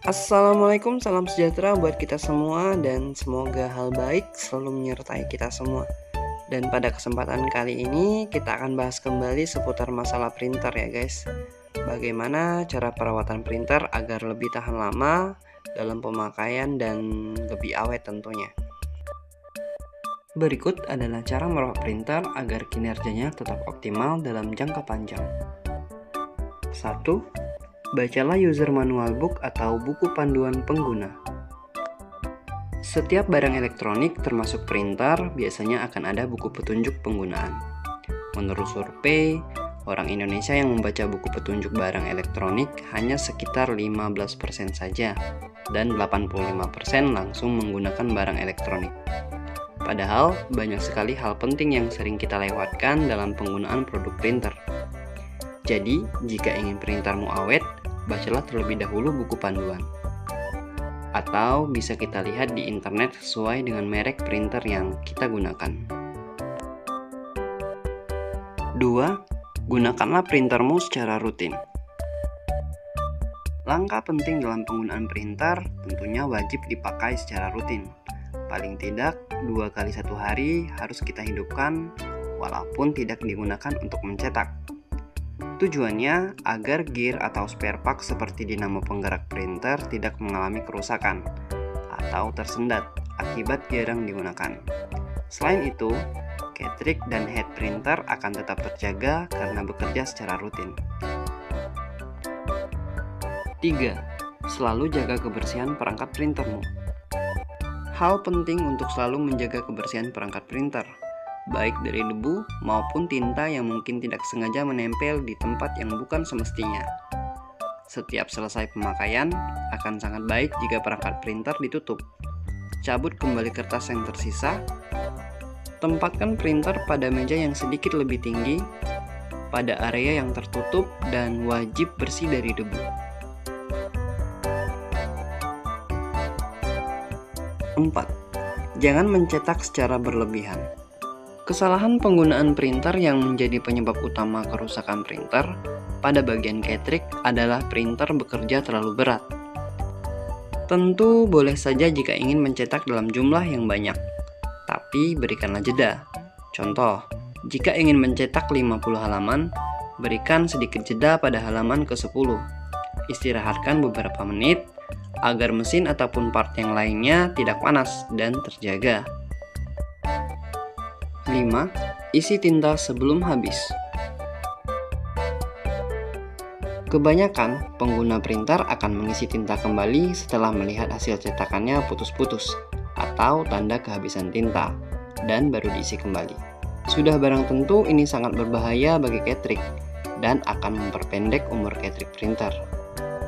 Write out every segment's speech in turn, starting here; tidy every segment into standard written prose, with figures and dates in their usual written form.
Assalamualaikum, salam sejahtera buat kita semua dan semoga hal baik selalu menyertai kita semua. Dan pada kesempatan kali ini kita akan bahas kembali seputar masalah printer ya guys. Bagaimana cara perawatan printer agar lebih tahan lama dalam pemakaian dan lebih awet tentunya. Berikut adalah cara merawat printer agar kinerjanya tetap optimal dalam jangka panjang. 1. Bacalah user manual book atau buku panduan pengguna. Setiap barang elektronik termasuk printer biasanya akan ada buku petunjuk penggunaan. Menurut survei, orang Indonesia yang membaca buku petunjuk barang elektronik hanya sekitar 15% saja dan 85% langsung menggunakan barang elektronik. Padahal banyak sekali hal penting yang sering kita lewatkan dalam penggunaan produk printer. Jadi, jika ingin printermu awet, bacalah terlebih dahulu buku panduan. Atau bisa kita lihat di internet sesuai dengan merek printer yang kita gunakan. 2. Gunakanlah printermu secara rutin. Langkah penting dalam penggunaan printer tentunya wajib dipakai secara rutin. Paling tidak 2 kali 1 hari harus kita hidupkan walaupun tidak digunakan untuk mencetak. Tujuannya agar gear atau spare part seperti dinamo penggerak printer tidak mengalami kerusakan atau tersendat akibat jarang digunakan. Selain itu, cartridge dan head printer akan tetap terjaga karena bekerja secara rutin. 3. Selalu jaga kebersihan perangkat printermu. Hal penting untuk selalu menjaga kebersihan perangkat printer, baik dari debu maupun tinta yang mungkin tidak sengaja menempel di tempat yang bukan semestinya. Setiap selesai pemakaian, akan sangat baik jika perangkat printer ditutup. Cabut kembali kertas yang tersisa. Tempatkan printer pada meja yang sedikit lebih tinggi, pada area yang tertutup dan wajib bersih dari debu. 4. Jangan mencetak secara berlebihan. Kesalahan penggunaan printer yang menjadi penyebab utama kerusakan printer pada bagian cartridge adalah printer bekerja terlalu berat. Tentu boleh saja jika ingin mencetak dalam jumlah yang banyak, tapi berikanlah jeda. Contoh, jika ingin mencetak 50 halaman, berikan sedikit jeda pada halaman ke-10. Istirahatkan beberapa menit agar mesin ataupun part yang lainnya tidak panas dan terjaga. 5. Isi tinta sebelum habis. Kebanyakan pengguna printer akan mengisi tinta kembali setelah melihat hasil cetakannya putus-putus atau tanda kehabisan tinta dan baru diisi kembali. Sudah barang tentu ini sangat berbahaya bagi cartridge dan akan memperpendek umur cartridge printer.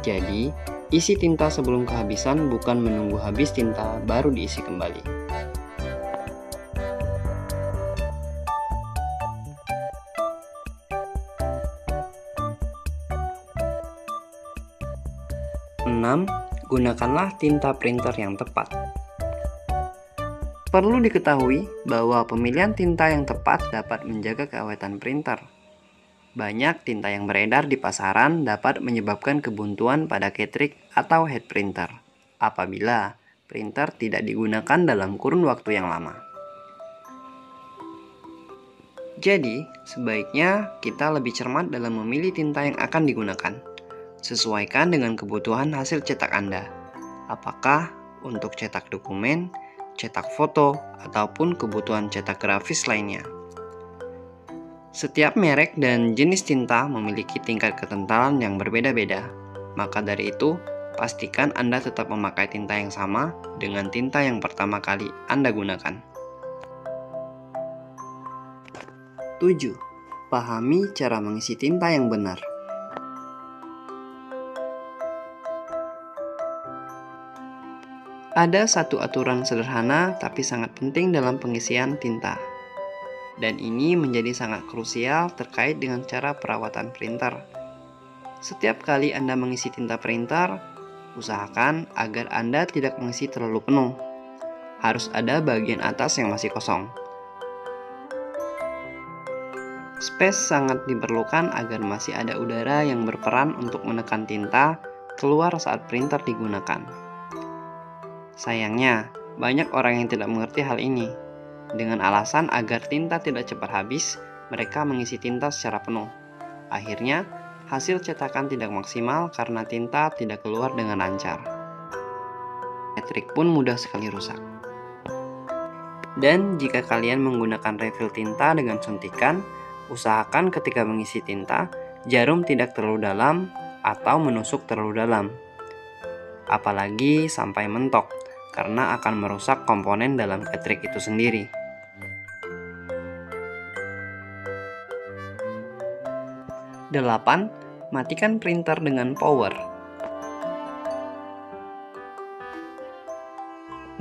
Jadi, isi tinta sebelum kehabisan bukan menunggu habis tinta baru diisi kembali. 6. Gunakanlah tinta printer yang tepat. Perlu diketahui bahwa pemilihan tinta yang tepat dapat menjaga keawetan printer. Banyak tinta yang beredar di pasaran dapat menyebabkan kebuntuan pada cartridge atau head printer apabila printer tidak digunakan dalam kurun waktu yang lama. Jadi, sebaiknya kita lebih cermat dalam memilih tinta yang akan digunakan. Sesuaikan dengan kebutuhan hasil cetak Anda. Apakah untuk cetak dokumen, cetak foto, ataupun kebutuhan cetak grafis lainnya. Setiap merek dan jenis tinta memiliki tingkat ketentalan yang berbeda-beda. Maka dari itu, pastikan Anda tetap memakai tinta yang sama dengan tinta yang pertama kali Anda gunakan. 7. Pahami cara mengisi tinta yang benar. Ada satu aturan sederhana tapi sangat penting dalam pengisian tinta. Dan ini menjadi sangat krusial terkait dengan cara perawatan printer. Setiap kali Anda mengisi tinta printer, usahakan agar Anda tidak mengisi terlalu penuh. Harus ada bagian atas yang masih kosong. Space sangat diperlukan agar masih ada udara yang berperan untuk menekan tinta keluar saat printer digunakan. Sayangnya, banyak orang yang tidak mengerti hal ini. Dengan alasan agar tinta tidak cepat habis, mereka mengisi tinta secara penuh. Akhirnya, hasil cetakan tidak maksimal karena tinta tidak keluar dengan lancar. Elektrik pun mudah sekali rusak. Dan jika kalian menggunakan refill tinta dengan suntikan, usahakan ketika mengisi tinta, jarum tidak terlalu dalam atau menusuk terlalu dalam. Apalagi sampai mentok, karena akan merusak komponen dalam cartridge itu sendiri. 8. Matikan printer dengan power.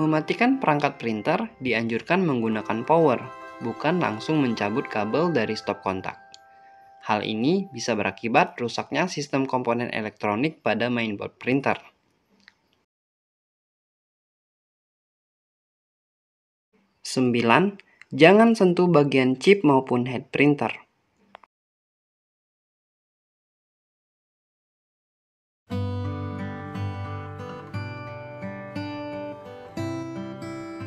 Mematikan perangkat printer dianjurkan menggunakan power, bukan langsung mencabut kabel dari stop kontak. Hal ini bisa berakibat rusaknya sistem komponen elektronik pada mainboard printer. 9. Jangan sentuh bagian chip maupun head printer.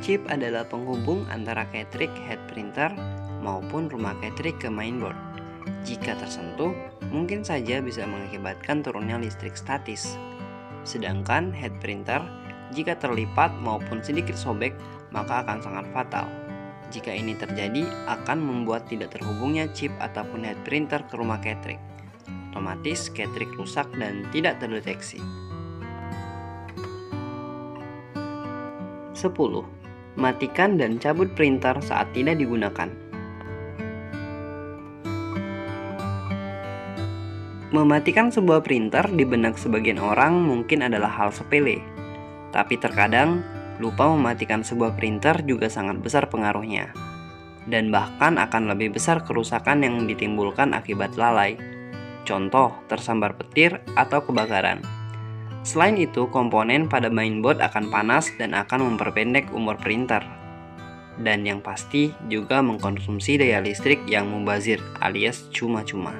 Chip adalah penghubung antara cartridge head printer maupun rumah cartridge ke mainboard. Jika tersentuh, mungkin saja bisa mengakibatkan turunnya listrik statis. Sedangkan head printer, jika terlipat maupun sedikit sobek, maka akan sangat fatal. Jika ini terjadi, akan membuat tidak terhubungnya chip ataupun head printer ke rumah cartridge. Otomatis cartridge rusak dan tidak terdeteksi. 10. Matikan dan cabut printer saat tidak digunakan. Mematikan sebuah printer di benak sebagian orang mungkin adalah hal sepele, tapi terkadang lupa mematikan sebuah printer juga sangat besar pengaruhnya, dan bahkan akan lebih besar kerusakan yang ditimbulkan akibat lalai. Contoh, tersambar petir atau kebakaran. Selain itu, komponen pada mainboard akan panas dan akan memperpendek umur printer. Dan yang pasti juga mengkonsumsi daya listrik yang mubazir alias cuma-cuma.